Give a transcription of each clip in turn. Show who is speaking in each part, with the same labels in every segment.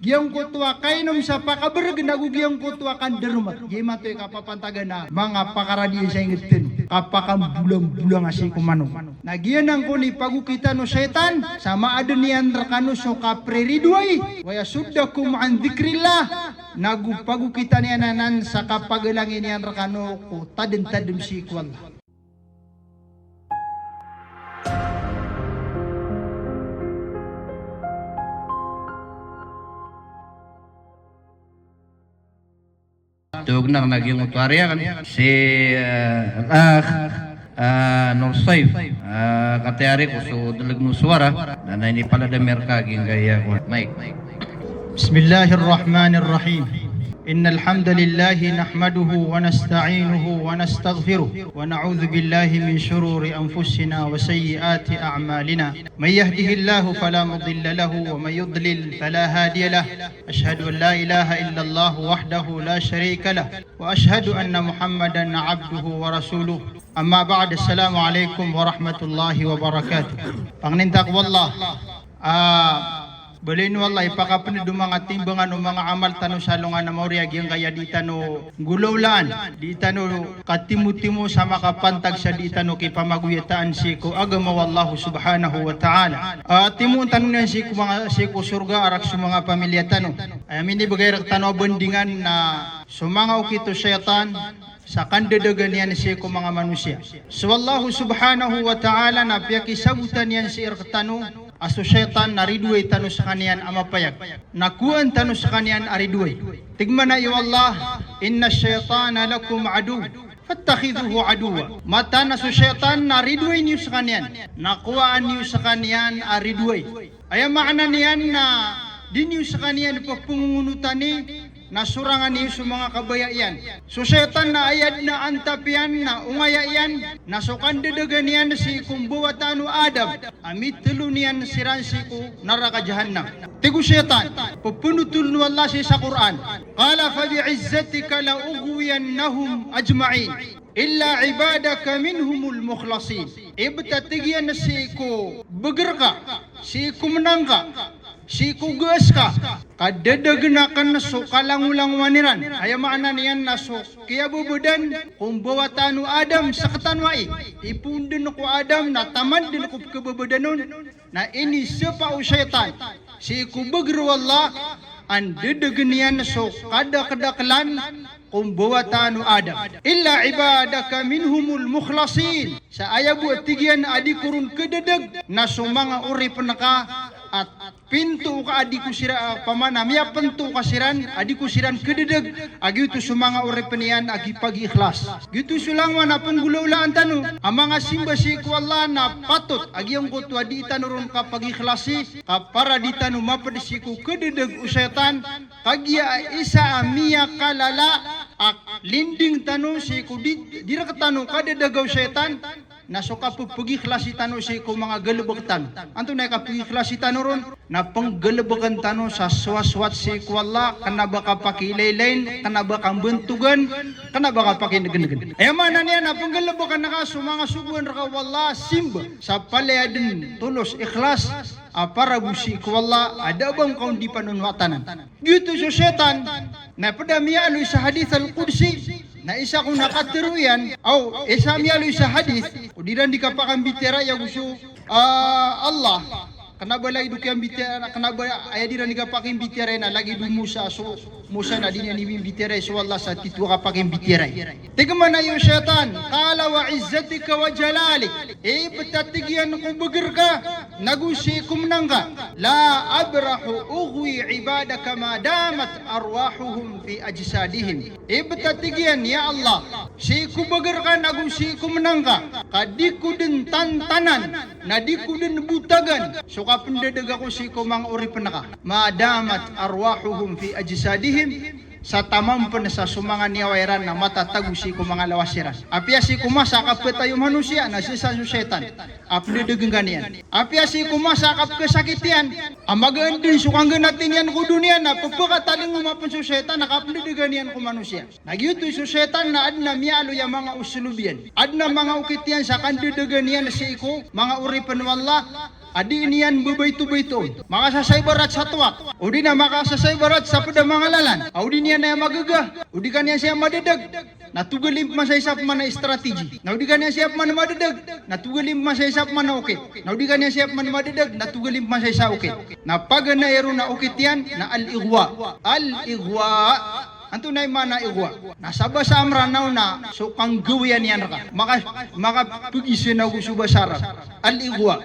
Speaker 1: Giyang kutwa kainom sa pakaberg nagugiyang kutwa kan dermat. Gima to kapapantaga na mga pakaradi sa ingitin. Kapakam bulang-bulang asi kumano. Nagiyanang ko ni pagukita no setan sama ada niyan rakano so kapreridway. Waya sudda kum an dzikrillah. Pagukita niya nanan sa kapagalangin niyan rakano ko tadin-tadin si kwal.
Speaker 2: Tuwag na naging utwarya kan si Nur Saif katayari ko so dalag no suara na ini pala da merka ging gaya ko Mike.
Speaker 1: Bismillahirrahmanirrahim. إن الحمد لله نحمده ونستعينه ونستغفره ونعوذ بالله من شرور أنفسنا وسيئات أعمالنا من يهده الله فلا مضل له ومن يضلل فلا هادي له أشهد أن لا إله إلا الله وحده لا شريك له وأشهد أن محمدا عبده ورسوله أما بعد السلام عليكم ورحمة الله وبركاته Pangnintak wallah Balin wallahi pakapun du mga timbangan o mga amal tano salungan na mauriag yung kaya di tano gulawlaan di tano katimu-timu sa makapantag sa di tano kipamaguyataan si ko agama wallahu subhanahu wa ta'ala timu tano niyan si ko surga arak sa mga pamilya tano ay amin ibagay rak tano bendingan na sumanga ukito syaitan sa kandedagan niyan si ko mga manusia so wallahu subhanahu wa ta'ala na piyakisabutan niyan si irktano aso syaitan naridway tano sa kanian amapayag nakuan tano sa kanian aridway tigman na iyo Allah inna syaitana lakum adu fattakhidhuhu aduwa mata na so syaitan naridway niyo sa kanian nakuhaan niyo sa kanian aridway ay maana niyan na di niyo sa kanian pagpungunutan ni nasurangan niyo sa mga kabayaian. So syaitan na ayad na antapian na ungayayan na so kandedagan niyan si kumbuwatano Adam amit tulu niyan siran si ku naraka jahannam. Tigu syaitan pupunutul nu Allah sa Quran. Qala fa bi'izzatika la ughwiyannahum ajma'in illa ibadaka minhumul mukhlasin. Ibtatigian si ku begerka si ku menangka si kugas ka kadedagnakan na so kalangulang waniran ay maana niyan na so kaya bubudan kung bawatano Adam sa katanwai ipundin ko Adam na tamad din ko kababudanon na ini sepa o syaitan si kubagru Allah ang dedagnian so kadakadaklan kung bawatano Adam illa ibadaka minhumul mukhlasin sa ayabu at tigyan adi kurun kededag na so mga uri penaka at pintu ka adi ko sira pamana miya pintu ka siran adi ko siran kededag agi ito sumanga uri penian agi pag-ikhlas gitu sulang na panggulaulaan tano ang mga simba si ko Allah na patut agi ang kutu adi tanuron ka pag-ikhlasi ka para di tano mapadisi ko kededag usaytan kagya isa miya kalala ak linding tano si ko dira katano kadedagaw syaitan nasuka po pag-ikhlasi tano si ko mga galubagtan anto na kapag-ikhlasi tano ron na panggalabagan tano sa swaswat si ko Allah kana baka pakilailain kana baka bentugan kana baka pakinagan ay mana niya na panggalabagan naka mga subuan raka wallah simba sa palayadin tulos ikhlas para busi ko Allah ada bang kaun di panunwatanan gitu so syaitan na padamiya aloy sa hadith al-Qudsi na isa kong nakatiruyan isa miyaloy sa hadith o diran di kapakang bitera ya gusto Allah kanaba lagi dukiang bitera kanaba ay diran di kapakang bitera na lagi du Musa so Musa na din ni bitera so Allah sa titu kapakang bitera tigman na yung syaitan qala wa izzatika wa jalalik patatigyan ko bagar ka nagusi kumnangka la abrahu ughwi ibadaka ma damat arwahuhum fi ajsadihim patatigyan ya Allah si kubagar ka nagusi kumnangka kadiku din tantanan nadiku din butagan so kapendedeg ako si kumang uri penaka ma damat arwahuhum fi ajsadihim sa tamampan sa sumanga niyawairan na matatago si ko mga lawasiran. Apia si kumasa kapit tayo manusia na si sa syaitan. Apli degang ganian. Apia si kumasa kap kesakitian. Amagaan din sukang natin yan ko dunia na pagpakataling umapun sa syaitan na kapli deganian ko manusia. Nagyuto sa syaitan na adna miyalo yung mga usulubian. Adna mga ukitian sa kandideganian si ko mga uripan wallah adi inian bebaytu-baytu makasasay barat sa tuwak udi na makasasay barat sa pedamangalalan udi niyan na magagah udi kanya siya madadag natugalim masay sap mana strategi udi kanya siap man madadag natugalim masay sap mana ukit udi kanya siap man madadag natugalim masay sa ukit na pagana ero na ukit yan na al-igwa anto na mana igwa nasaba sa amranaw na so kang gawian yan ka maka pag-isin ako subasara al-igwa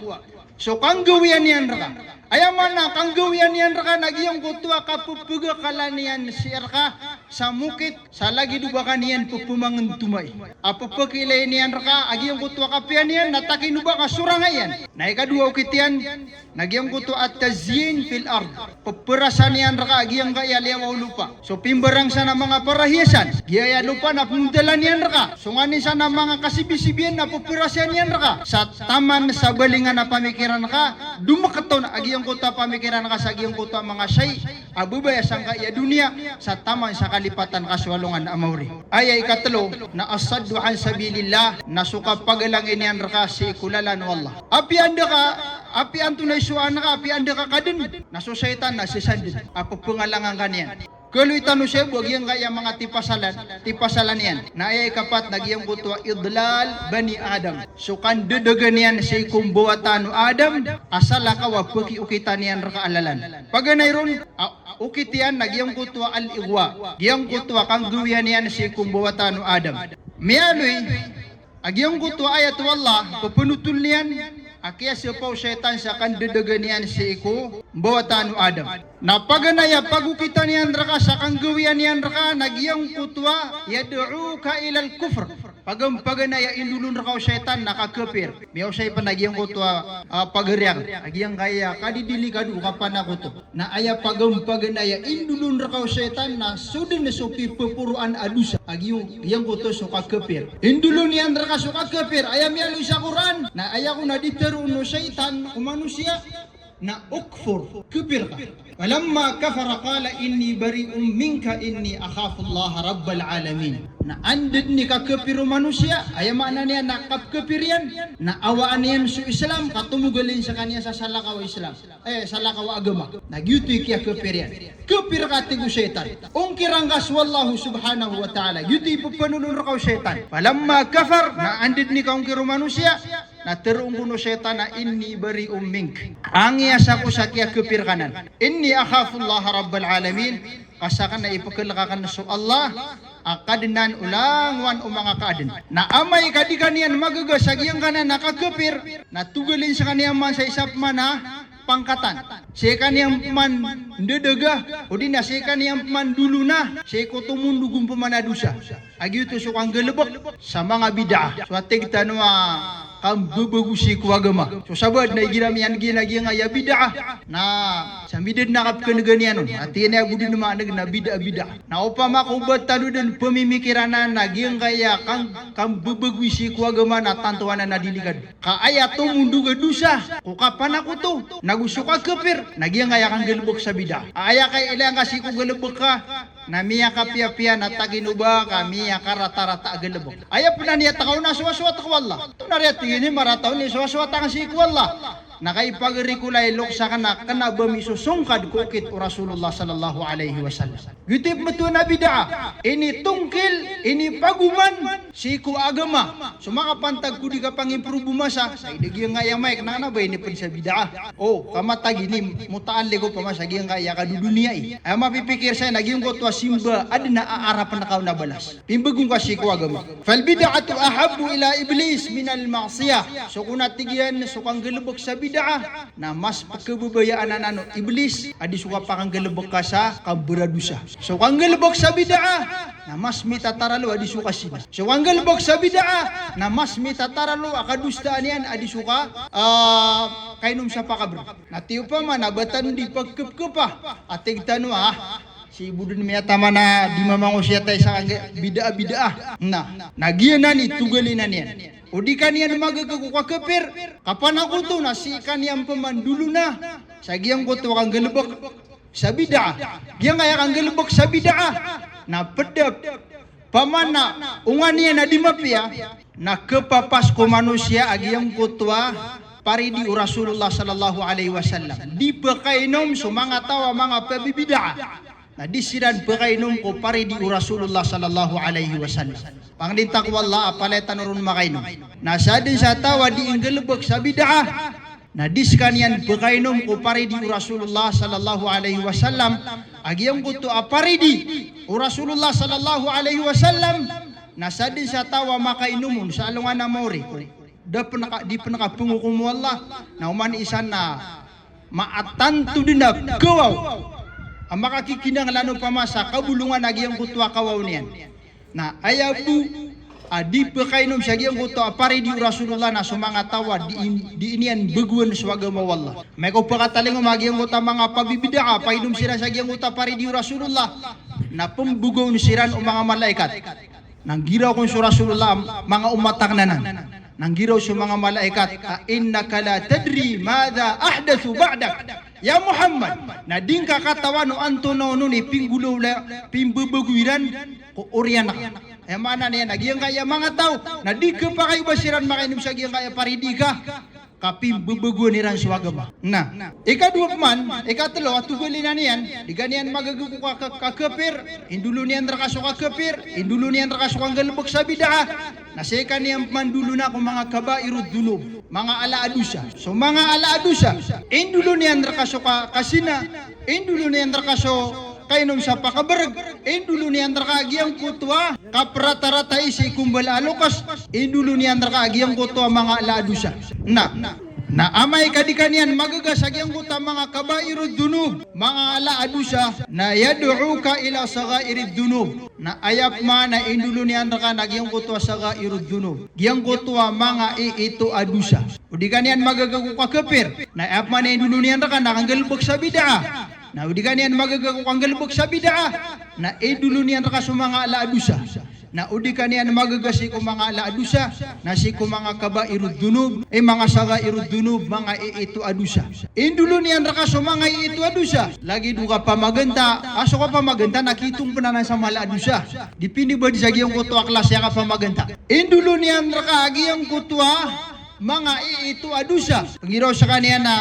Speaker 1: so kang gawian yan ka ayaman na kang gawian yan ka nagyang kutwa kapupuga kalanian siya ka sa mukit sa lagi dubakan yan pupumangan tumay apapakilay niyan ka agyang kutwa kapian yan natakin duba ka surangayan na ikadua ukit yan nagyang kutwa at tazyin fil ard paperasan yan ka agyang kaya liyaw lupa so pimbarang sa na mga parahiasan giyaya lupa na pundalan yan ka so ngani sa na mga kasibisibian na paperasan yan ka sa taman sa balingan na pamikiran ka dumakato na agyang kutwa pamikiran ka sa agyang kutwa mga say abubaya sang kaya dunia sa taman sa kalipatan kaswalungan amawri ay ikatlo na asaddu an sabilillah na suka pagalang inian ka si kulalan wallah api anda ka api anto na isuan ka api anda ka kadin na susaytan na sisandin apo pangalangan kanyan Kaluy tanu siya, buwag yung kaya mga tipasalan yan. Na ay kapat, nagyang kutwa, idlal bani Adam. So kan dedegan yan si kumbuwatano Adam, asala ka wag ukitan yan rakaalalan. Paganay ron, ukit yan, nagyang kutwa al-igwa. Giyang kutwa, kang guwian yan si kumbuwatano Adam. Mialoy, agyang kutwa ayat wallah, papunutul niyan, Akia sipaw syaitan sa kandedagan niyan si iku bawatanu Adam. Na paganaya pagukitan niyan raka sa kanggawian niyan raka nagyang kutwa yad'uka ilal kufr. Paganaya indulun raka syaitan nakakapir. Miyaw say pa nagyang kutwa pagariang. Agyang kaya kadidili kadu kapan ako to. Na aya paganaya indulun raka syaitan na sudin na supi pepuruan adusa. Agyang kutwa so kakapir. Indulun niyan raka so kakapir. Aya miyalu sa Quran na aya ko na uno syaitan o manusia na ukfur kafir ka falamma kafara qala inni bari'un minka inni akhafu Allah rabbal alamin na andid ni ka kafir manusia ay mana niya na kafir yan na awaan niyan sa Islam katumugalin sa kanya sa salakaw Islam salakaw agama nagyutoy kiya kafir yan kafir ka tigo syaitan ungkirang gas wallahu subhanahu wa ta'ala yutoy pupanulun rakaw syaitan falamma kafar na andid ni ka ungkiro manusia na terung kuno syaitan na inni bari mink. Angias ako sa kiya kafir kanan. Inni akhafullah rabbal alamin. Kasakan na ipagkalakakan so Allah. Akadinan ulangwan o mga kaadin. Na amay kadikanian magagasagiyang kanan nakakapir. Na tugalin sa kaniyang man sa isap man pangkatan. Siya kaniyang man dedaga. O di na siya kaniyang man dulu na. Siya ko tumundugong pamanadusa. Agyuto so kang galabak sa mga bid'ah. So atig tanwa kang bubugusi ko agama. So sabad na iginamian ginagiyang ay bid'ah na sa midad na kapkanaganian nun. At yan ay budin naman na bid'ah. Na upama kung ba't talo din pamimikiran na nagiyang kaya kang bubugusi ko agama na tantuan na nadiligad. Kaaya to mundo gadusa. Kung kapan ako to, nagusto ka kafir, nagiyang kaya kang galubok sa bid'ah. Aya kay ilang kasi kung galubok ka, na miya ka piya-piya na taginuba ka, miya ka rata-rata galubok. Aya po na niya takaw na suwaswat ko Allah. Ito na rin ini marataw ni suwaswat ang si Allah. Nakaipagrikulay lok sa kana bamisusungkad kukit o Rasulullah sallallahu alaihi wasallam. Gitip matu na bid'ah. Ini tungkil, ini paguman si ku agama. Sumakapantag ko di ka pang-improve masa. Sa idigiyang nga yung mic na ba ini pun sa bid'ah. Oh, kamatag ini mutaan ligo pa masagiyang kaya kadudunia ay mapipikir saya naging ko to simba ad na aarapan na kaw na balas. Pimbagong ka si ku agama. Fal bid'atu ahabbu ila iblis min al ma'siyah. So kung natigyan so kang galubok sa bid'ah na mas pagkababayaan na iblis adi suka pa kang galubok ka sa kaburadusa. So kang galubok sa bid'ah na mas mitataralo adi suka sina. So kang galubok sa bid'ah na mas mitataralo akadustaan yan adi suka kainom sa pakabro. Natiyo pa man nabatan di pagkupkupa atig tanwa si budun miya tama na di mamango siya tayo sa bid'ah na nagiyanan itugalin yan. O di kaniyan magagawa kafir. Kapan ako to na si kaniyang pamandulu na. Sa giyang ko to kang galubok sa bid'ah. Giyang kaya kang galubok sa bid'ah. Na pedap. Pamana ungan niya na dimapya. Na kepapas ko manusia agiyang kutwa paridi Rasulullah sallallahu alaihi wasallam. Di pakainom sa mga tawa mga pabibida. Na disiran pakainom ko paridi Rasulullah sallallahu alaihi wasallam. Panglintak wala apaletan ron makainom. Nasa din sa tawa di inggalubag sa bid'ah. Na diskanian pakainom ko paridi Rasulullah sallallahu alaihi wasallam. Agiyang ko to aparidi Rasulullah sallallahu alaihi wasallam. Nasa din sa tawa makainumun sa alungan na mori. Di pa nakapungukum wala na uman isa na maatanto din na gawaw. Ang makakikinang lano pa sa kabulungan agiyang kutwa kawaw niyan. Na ayabu di pa kainom sa agiyang kutwa paridi Rasulullah na sumanga tawa di inian baguan swaga mawala. May ko pakataling agiyang kutwa mga pabibida painom sila sa agiyang kutwa paridi Rasulullah na pembugaw siran o mga malaikat. Nang giraw kong sa Rasulullah, mga umatak na nang giraw sa mga malaikat, innaka la tadri madha ahdathu ba'dak. Ya Muhammad, na din kakatawa no anto no ni pinggulaw la pimbubuguiran ko oriyan na. Eh mana niya nagiyang kaya mga tao, na di ka pa kayo basiran makainom sa giyang kaya paridi ka. Kapim bubugo ni ran swagama. Na, ikadua man, ikatlo at tugali na niyan, di ganiyan magaguko ka kakapir, indulo niyan rakaso kakapir, indulo niyan rakaso kang galubog sa bid'a. Naseka niyan mandulo na kung mga kabairud dunub, mga alaadusa. So mga alaadusa, indulo niyan rakaso kasina, indulo niyan rakaso kainom sa pakabarag, indulo niyan rakagiyang kutwa, kaprata-rata isi kumbal alokas, indulo niyan rakagiyang kutwa mga alaadusa. Na amay kadikanian magagasagyan ko ta mga kabairud dunub, mga alaadusa na yad'uka ila sagairid dunub. Na ayap man na indulo niyan raka nagyang kutwa sagairud dunub. Giyang kutwa mga ito adusa. Udi kanian magagago ka kafir. Na ayap man na indulo niyan raka nakanggalbog sa bid'a. Na udi kanian magagago kang galbog sa bid'a. Na indulo niyan raka sa mga alaadusa. Na udi kanian magagasi ko mga alaadusa, na si ko mga kabairud dunub, mga sagairud dunub, mga ito adusa. Indulo niyan raka so mga ito adusa. Lagi do ka pa maganda, aso ka pa maganda, nakitong pa na sa mga adusa. Dipindi ba di sa giyang kutwa klasya ka pa maganda. Indulo niyan raka agiyang kutwa, mga ito adusa. Pangiraw sa kaniya na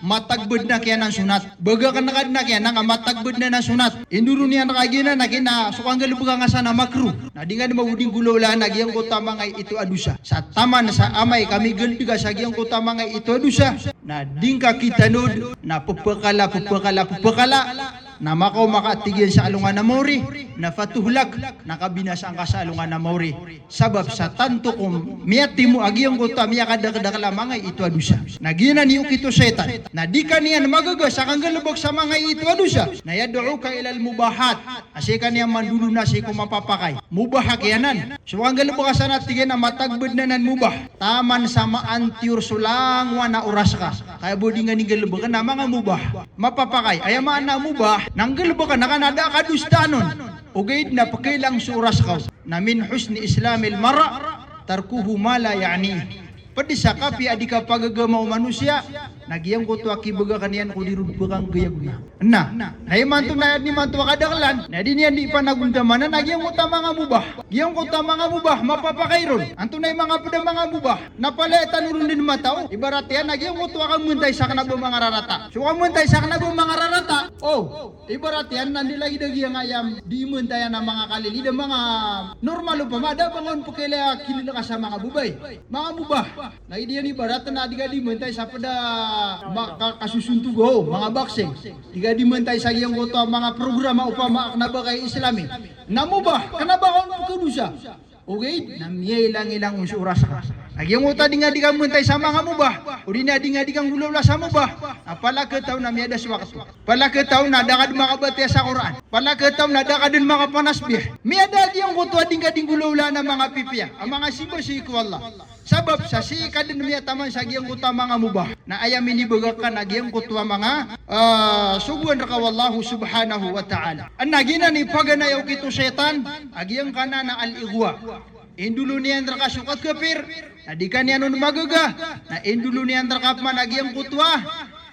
Speaker 1: matagbod na kaya ng sunat. Baga ka nakad na kaya nga matagbod na ng sunat. Induro niya nakagina na kina sukang galubuga nga sana makru. Na di nga mawuding gulawla na giyang ko tamang ito adusa. Sa taman sa amay kami galbiga sa giyang ko tamang ito adusa. Na ding ka kitanod na pupakala na makaw makatigyan sa alungan na mori, na fatuhlak, nakabinasa ang kasalungan na mori. Sabab sa tanto kung miyati mo agiyang kota, miya kadakadakala mga ito adusa. Nagyan niyo kito setan, na di ka niyan magaga sa kang galubog sa mga ito adusa, na yad'u ka ilal mubahat, asi ka niyan mandulo na si kumapapakay. Mubahak yanan. So ang galubog ka sana tigyan na matagbod na nan mubah, taman sa maantiur sulang wana oras ka. Kaya budi nga ni galubog ka na mga mubah, mapapakay. Ayamaan na mubah, nanggal ba ka nakanada ka dustanon ugaid na pakilang suras ka na min husni islamil mara tarkuhu mala yani pati sa kapi adi ka pagagamaw manusia nagyang ko to akibaga kaniyan ko dirud kang gayag na naiman to na ni man to kadaklan na di niyan di pa nagundaman na nagyang ko ta mga mubah giyang ko ta mga mubah mapapakayron anto na mga pada mga mubah napaletan uron din mataw ibarat yan nagyang ko to kang muntay sa kanabo mga rarata so kang muntay sa kanabo mga rarata ibarat yan nandilagi dagyang ayam di muntay na mga kalilida mga normal pa mada bangon pukila kilila ka sa mga bubay mga mubah na idiyan ibarat na di ka di muntay sa pada kasusuntugo mga boxing di ka di muntay sa iyang koto mga programa upama na ba kay islami namubah kanaba kung kudusa okay namiyay lang ilang usuras ka Agyang uta di nga di kang muntay sa mga mubah. O di na di nga di kang gulawla sa mubah. Pala ketaw na miyada sa waktu. Pala ketaw na dakad makabati sa Quran. Pala ketaw na dakad mga panasbih. Miyada di ang kutuwa di nga di gulawla na mga pipiya. Ang mga sibo-siku Allah. Sabab sa sikad din miya taman sa agyang kutuwa mga mubah. Na ayamin ibagakan agyang kutuwa mga suguan raka wallahu subhanahu wa ta'ala. Ang nagina ni paganayaw kito setan. Agyang kana na al-igwa. Indulo niyan raka sukat kafir. Na di ka niya nun magaga, na indulo niyan rakap man agyang kutwa,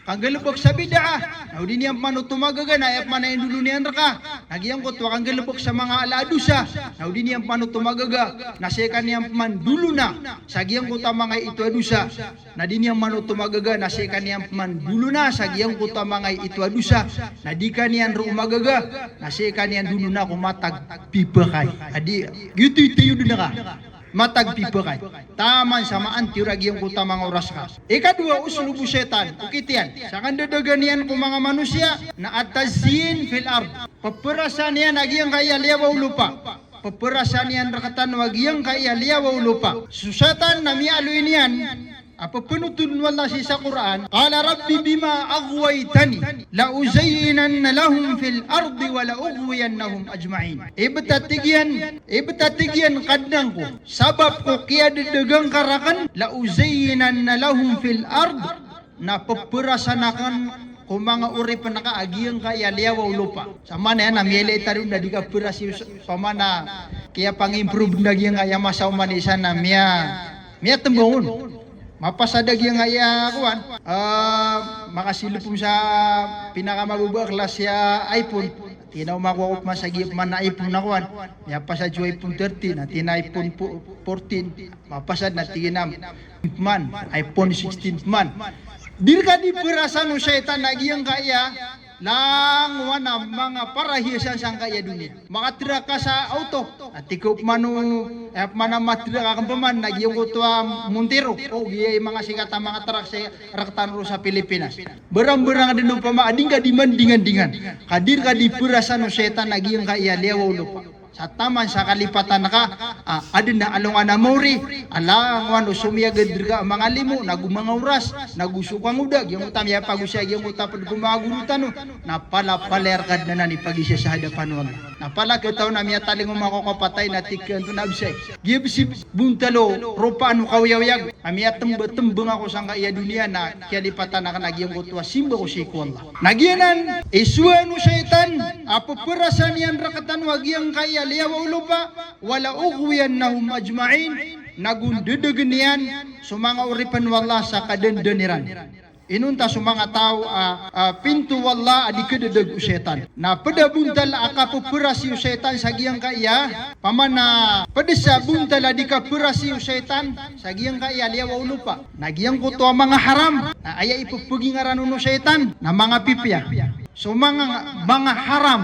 Speaker 1: kang galubog sa bid'a, na di niyan manutumagaga, na ayap man na indulo niyan raka, Nagyang ko tuwa kang galubok sa mga aladusa. Na udi niyang panutumagaga. Nasekan niyang mandulo na. Sagiyang ko ta mga ito adusa. Na di niyang manutumagaga. Nasekan niyang mandulo na. Sagiyang ko ta mga ito adusa. Na di ka niyan rumagaga. Nasekan niyan dulo na kumatag pipakay. Adi, gitu ito yun na ka. Matag pipakay. Taman sama antirag yung kuta mga oras ka. Ikadua, usulubu setan. Ukitian. Sa kandadagan niyan kung mga manusia na atazin fil ard. Paperasan niyan agiyang kaya liyawaw lupa. Paperasan niyan rakatan wagiyang kaya liyawaw lupa. Susatan na mialoy niyan. Apa penutun wala si sa Quran, qala rabbi bima aghwaytani la uzayyinanna lahum fil ardi wa la ughwiyannahum ajma'in. Ibtatigyan kadang ko sabab ko kiya dedegang karakan la uzayyinanna lahum fil ard na paperasanakan kung mga uri pa nakaagiyang kaya liyawaw lupa. Sama na yan, namiyele tayo na di ka perasi pamana kaya pang-improve na giyang kaya masaw manisa na miya tembungon. Mapasadag yung nga kuan, makasilupong sa pinakamababa klas ya iPhone. Tinaw makuha man sa gip man na iPhone na kuan. Mapasad yung iPhone 13, na tina iPhone 14. Mapasad na tinam man, iPhone 16 man. Dili ka di perasan ng syaitan nagiyang kaya lang wana mga parahisan sang kaya dunia. Makatira ka sa auto at ikaw mana matira ka paman nagyong kutwa Montero o giyay mga sikat ang mga truck sa raktan sa Pilipinas. Berang-berang din pa maading ka di mandingan-dingan. Kadir ka di perasan ng syaitan nagiyang kaya liyawaw lupa. Sa taman sa kalipatan naka adin na along anamori alang wano sumiyagad ka mga limo nagumanga oras nagusukang udag yung utamya pagusya yung utapad gumagurutan napalapalerkad na ni pagisya sa hadapan wala napala kitaw na miya taling umakokapatay na tikyan to nabsay gibsi buntalo ropa anu kawyawayag amiya tembeng ako sang kaya dunia na kalipatan naka nagyang kutwa simba ko si Allah nagyanan iswa no syaitan apo perasan yan rakatan wagyang kaya liyawaw lupa wala ughwiyannahum ajma'in nagundudugin yan sumanga uripan wala sa kadendeniran inunta sumanga tao pintu wala adi kededag usetan na pada buntal akapupurasi usetan sa giyang kaya pamana pada sa buntal adi kapurasi usetan sa giyang kaya liyawaw lupa nagyang kuto mga haram na aya ipupuging aranon usetan na mga pipya so mga haram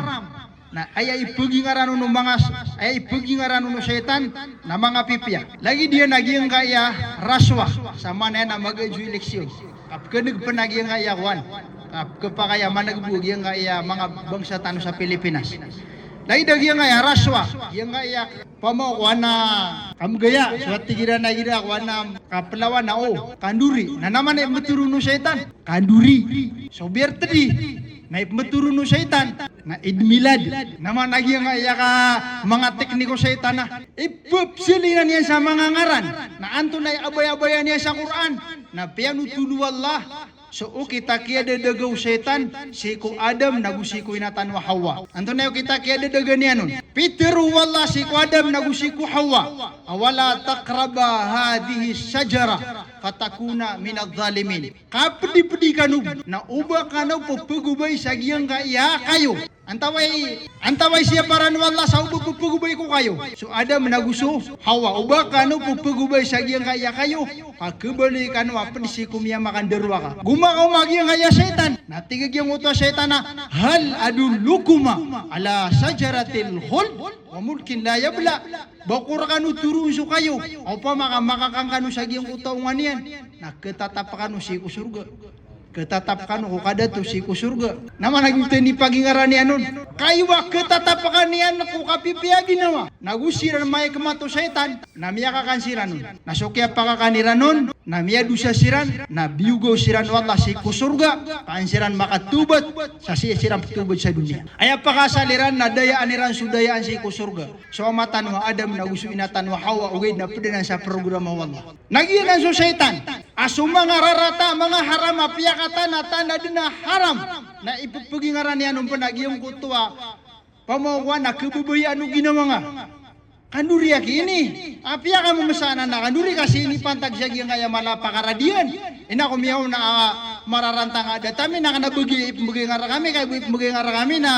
Speaker 1: na ay ipuging arano ng syaitan na mga pipya. Lagi dia naging kaya raswa sama na na mag-eju eleksyon. Kapag nagpanaging kaya kwan, kapag pa kaya managbuging kaya mga bangsa tano sa Pilipinas. Lagi daging kaya raswa, yung kaya pamakuan na kamgaya, suat tigira na gira kwan na kaplawan na kanduri. Na naman ay maturo ng syaitan, kanduri. So biar tadi na maturo ng syaitan na idmilad naman nagyang kaya ka mga tekniko syaitan na ipupsilinan niya sa mga ngaran na anto na abay-abayan niya sa Quran na pianutulu Allah so kita kia dadagaw syaitan si ko Adam nagusi ko inatan wa Hawa anto na kita kia dadagan niya nun Peter wala si ko Adam nagusi ko Hawa awala takraba hadihi syajara fatakuna minadh dhalimin kapdi-pedi kanu na uba kanu pupugubay sa giyang kaya kayo antaway siya para wala sa uba pupugubay ko kayo so Adam naguso Hawa uba kanu pupugubay sa giyang kaya kayo kakabali kanu apan si kumya makanderwa ka gumakaw magiyang kaya syaitan natigag yung uto syaitan na hal adulukuma ala sajaratil khuld wa mulkin la yabla bakur kanu turun so kayo o pa makakang kanu sa giyang utaungan yan nagkatatap kanu si ko surga ketatap kanu ko kada to si ko surga naman naging ni pagingaran niya nun kayo ba ketatap kanian ko kapipia ginawa nagusiran may kamato syaitan namiya kakansiran nun nasokya pakakaniran nun namiya dusa siran nabiugo siran wallah si ko surga pansiran makatubat sa siran tubat sa dunia aya pakasaliran na dayaan niran sudayaan si ko surga so amatan wa Adam nagusu inatan wa Hawa ugay na pedenan sa programa wallah nagiyan so syaitan asuma nga rarata mga haram apiyakata na tanda din na haram na ipupuging ngaran yan nung panagiyong kutwa pamawa na kabubayan o ginawa nga Kanduri ini, api kamu mesana na kanduri kasi ini pantag siya yang kaya malapakaradian. Ina ko miyaw na mararantang ada tami na kana bagi ngar kami kay bagi ngar kami na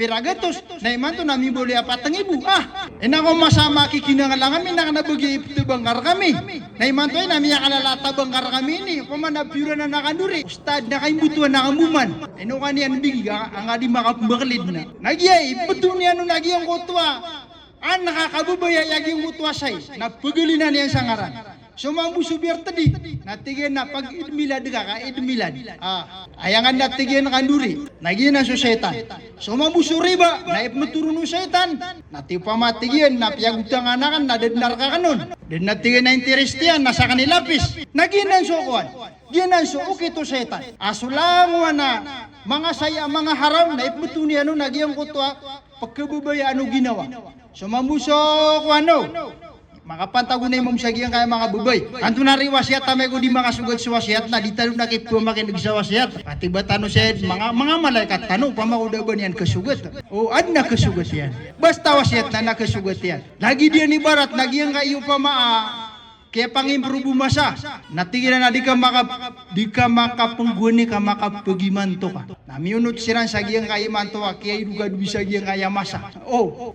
Speaker 1: piragatos na iman to nami boleh apa tengibu. Ina ko masama kikinangan lang kami na kana bagi banggar kami. Na iman to nami ya kalalata banggar kami ini pamana pura na nakanduri. Ustad na kay butuan na kamuman. Ino kanian biga ang adi makapumbaklid na. Nagyay betul ni anu nagi ang kotwa. An nakakabubaya yaging mutwasay na pagalinan niya sa ngaran. Sumambu subir tadi natigen na pag idmilad ka idmilad. Ayangan natigen kanduri nagi na so setan. Sumambu suriba na ipmeturun setan. Nati pamatigen na piyagutang anakan na dednar ka kanon. Den natigen na interestian nasa kanilapis. Nagi na sokuan. Ginan so ukito setan. Asulang na mga saya mga haram na ipmetuni ano nagi ang kutwa pagkabubaya ano ginawa. Sumambusok ano makapantagunay mo sa giyang kaya mga bubay. Anto na rin wasiat tamay ko di makasugod sa wasiat na di talo nakipo makinig sa wasiat. Pati ba tano siya mga malaikat tano pamakuda ba niyan kasugot? O ad na kasugot yan. Basta wasiat na nakasugot yan. Lagi dia ni barat lagi yang kayo pamaa kaya pang-improve masa. Natigil na di ka makapengguni ka makapagimanto ka. Namiunot siran sa giyang kaya manto ka kaya iluga bisa giyang kaya masa.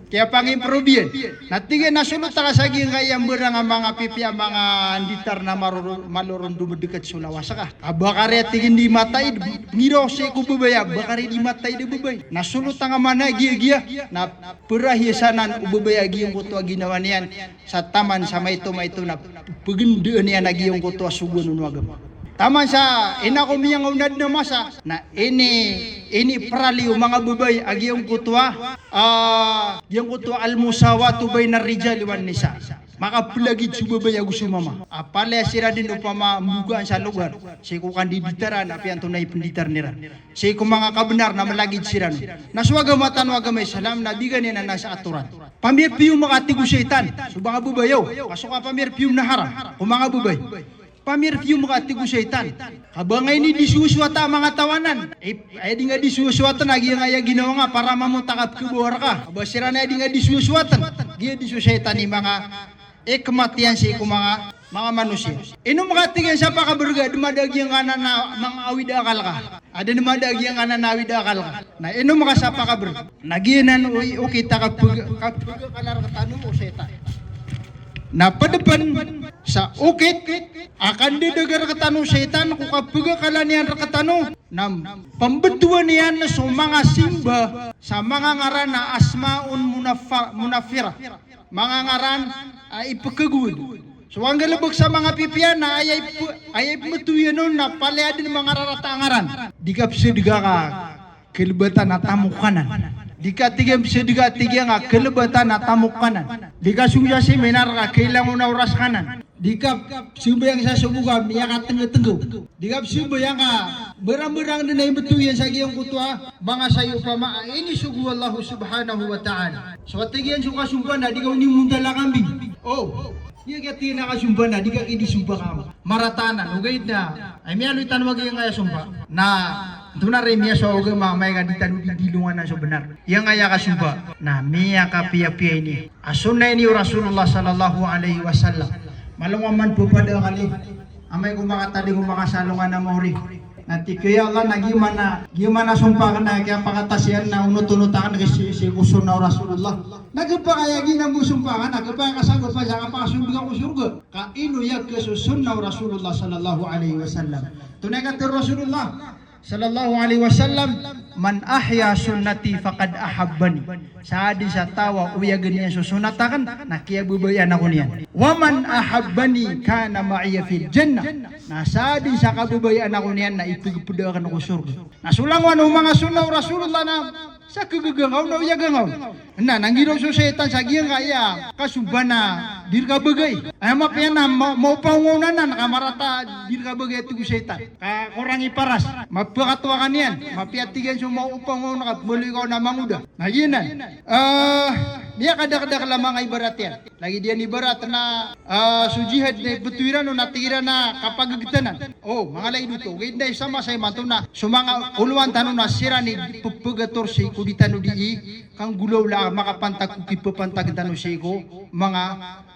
Speaker 1: Kaya pang-improve yan. Natigil na sulot ka sa giyang kaya berang mga pipi mga anditar na maloron dumadekat sulawasa ka. Bakari at tigin di matay ngiro siya ko bubaya. Bakari di matay di bubay. Nasulot nga mana giya na perahisanan ububaya giyang kutuwa ginawa niyan sa taman sa maito na pagandaan niya nagiyong kutuwa sugo nun wagam. Taman sa ina ko miyang unad na masa na ini praliw mga bubay agiyong kutuwa yung kutuwa almusawa tubay na rijal iwan nisa. Makapulagid subabay ako sumama. Apalaya sira din upama mugaan sa lugar. Siya ko kandiditaran apian tunay penditar nira. Siya ko mga kabenar na malagid sira. Naswaga matan wagamay salam na bigan niya na nasa aturan. Pamirpiyo makatigo syaitan. So mga bubayaw. Kasuka pamirpiyo na haram. O mga bubay. Pamirpiyo makatigo syaitan. Kabangay ni disuuswata mga tawanan. Ay di nga disuuswatan. Agi nga ginawa nga para mamutakap kubuhar ka. Abasira na di nga disuuswatan. Giya disuusyaitan ni mga kematian si ko mga manusia. Ino makatigan sa pakaberga dumadagi ang kanan na mga awid akal ka. Ada dumadagi ang kanan na awid akal ka. Na ino makasapa ka berga. Nagianan o kita kalar katano o seta. Na padepan sa ukit akan didagar katano setan kung kapaga kalanian rakatano na pambetuan niyan sa mga simba sa mga ngaran na asmaun munafira. Mga ngaran ay ipagkagud. So ang galabag sa mga pipian na ay matuyan nun na palaya din mga raratangaran. Di ka pisidiga ka kilibatan na tamukanan. Di ka pisidiga nga kilibatan na tamukanan. Di ka sungya si minar ka kailangan na oras kanan. Di ka sumbayang sa subuga miya ka tenggo-tenggo. Di ka sumbayang ka berang-berang din ay matuyan sa giyong kutwa mga sayo pa ini sugu Allah subhanahu wa ta'ala. So atigian suka sumba na di ka unimundala kambing. Iya kaya nakasumba na di ka idisumba ka. Maratanan ugay na ay miyalo itanwag yung kaya sumba na tuna rin miya sa uga mamay nga di tanu didilungan na so benar. Yang kaya kasumba na miya ka piya-piya ini. Asunay ni Rasulullah sallallahu alaihi wasallam. Malungaman po pada kali amay kumakatali kumakasalungan na mori. Nanti kaya Allah na gimana sumpah na kaya pakatasian na unut-unutakan kasi si usun na Rasulullah. Nagpa kaya ginang sumpahan, nagpa kasagot pa sa kapakasumbang ko surga. Kaino yag kasusun na Rasulullah sallallahu alaihi wasallam. Tunay ka Rasulullah sallallahu alaihi wasallam, man ahya sunnati faqad ahabbani. Saadi sa tawa uyagan niya susunatakan nakiyabubayan ako niyan. Wa man ahabbani kana ma'iya fil jannah. Nasaadi sa kabubayan ako niyan na ipigpudakan ako surga. Nasulangwan ang mga sunnaw Rasulullah na sa kagagangaw na uyagangaw. Na nanggiraw sa setan sa giyang kaya kasumba na dir ka bagay. Ay mapiyan na maupangunan na nakamarata dir ka bagay ito setan. Kaya kurang iparas. Mapakatuwa ka niyan. Mapiatigan sa maupangunan ka muli ka na manguda. Naginan. Niya kada lamang ay barat yan. lagi dia ni barat na sujihad na betuiran no natira na kapagagtanan. Oh, mga lay dito, ganda sama sa imanto na sumanga uluan tanong na sira ni pupagator si kuditano di kang gulaw la makapantag kipapantag tano si ko mga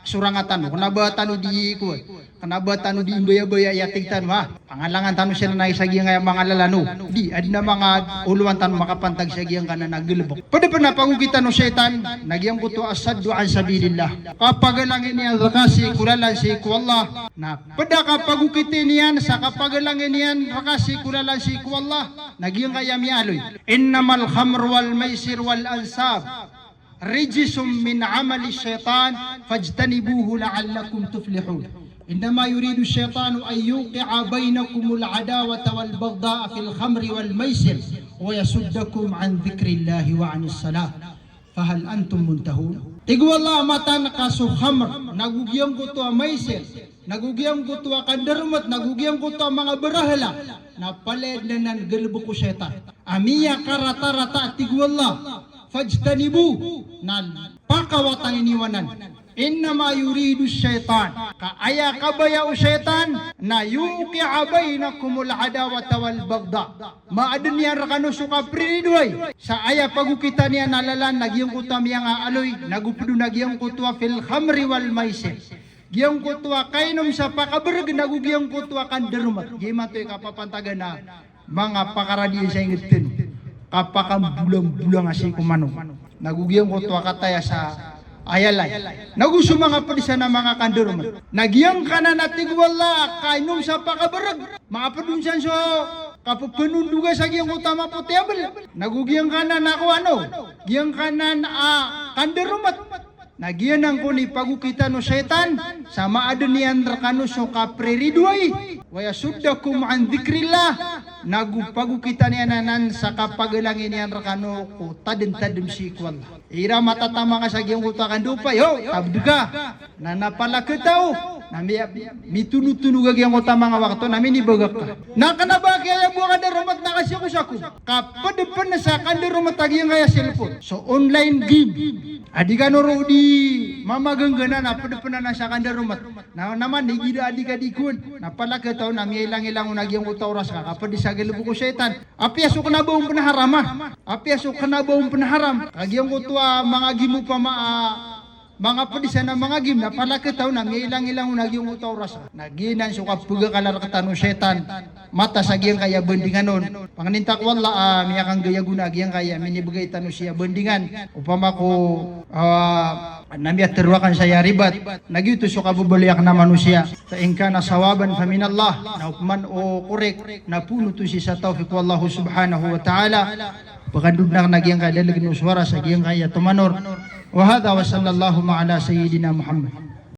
Speaker 1: surangatan kung nabatan di ko kanabatan di imbaya-baya yatig tan ha pangalangan tano siya na naisagi nga mga lalano di ad na mga uluan tan makapantag siya giyang kana naglubok pwede pa napagukita no setan nagyang kuto asad an sabilillah kapagalangin niya rakasi kulalan si ko Allah na pada kapagukiti niyan sa kapagalangin niyan rakasi kulalan si ko Allah nagyang kaya mialoy innamal khamr wal maisir wal ansab rijisum min amali syaitan fajtanibuhu la'allakum tuflihun إنما يريد الشيطان أن يوقع بينكم العداوة والبغضاء في الخمر والميسر ويصدكم عن ذكر الله وعن الصلاة فهل أنتم منتهون تقوى الله متى نقاسو خمر نقوغيان كتوى ميسر نقوغيان كتوى قدرمت نقوغيان كتوى mga berhala napaled na ng galbuk ko syaitan amiya karata-rata tiguwa Allah fajtanibu na pakawatan iniwanan innama yuridu syaitan kaaya kabaya o syaitan na yuqi'a bainakumul adawata wal bagda maadun niya rakano suka priridway sa aya pagukita niya nalalan nagyang kutam yang aaloy nagupudo nagyang kutwa fil khamri wal maisir giyang kutwa kainom sa pakaberg nagugiyang kutwa kanderumat gimatoy kapapantagan na mga pakaradiyan sa ingitin kapakang bulang-bulang asi kumano nagugiyang kutwa kataya sa ayalay naguso mga padisa na mga kanderumat nagyang kanan at tigwala kainom sa pakaberg mga padunsan so kapupununduga sa giyang utama po table nagugiyang kanan ako ano giyang kanan kanderumat Nagiyanan ko ni pagukita no setan sama adun niyan rakano so kapreridway waya suddakum an dzikrillah pagukita niya nanan sa kapagalangin niyan rakano ko tadin si kwal ira matatama nga sa giyang utakan dupay ho kabduga na napalakitaw na mitunu-tunu gagiyang utama nga wakto namin ni bagak ka nakanaba kaya buka darumat na kasi ko sa ko kapadepan na sa kandarumat agiyang kaya cellphone so online game adi ka noro di mamaganggana na padapan na sa kandarumat na naman higida adi ka dikun napalakitaw na miilang-ilang unagiyang utawras ka kapadi sa galubo ko setan apiaso ka na baong panaharama apiaso ka na baong panaharam kagiyang utwa mga gimu pa mga padisa na mga gim na palakitaw na miilang-ilang unagiyang utawras naginan so kapuga kalarkatan no setan mata sa giyang kaya bendingan nun panganintak wala miyakang gaya guna giyang kaya minibagay tano siya bendingan upama ko namiya terwakan saya ribat nagyuto so kabubaliak na manusia sa ingka na sawaban faminallah na upman o korek na puno to si sa tawfiq wallahu subhanahu wa ta'ala pagkandug na nagyang kadalag ng suwara sa giyang kaya tumanor wa hadha wa sallallahu ala sayyidina Muhammad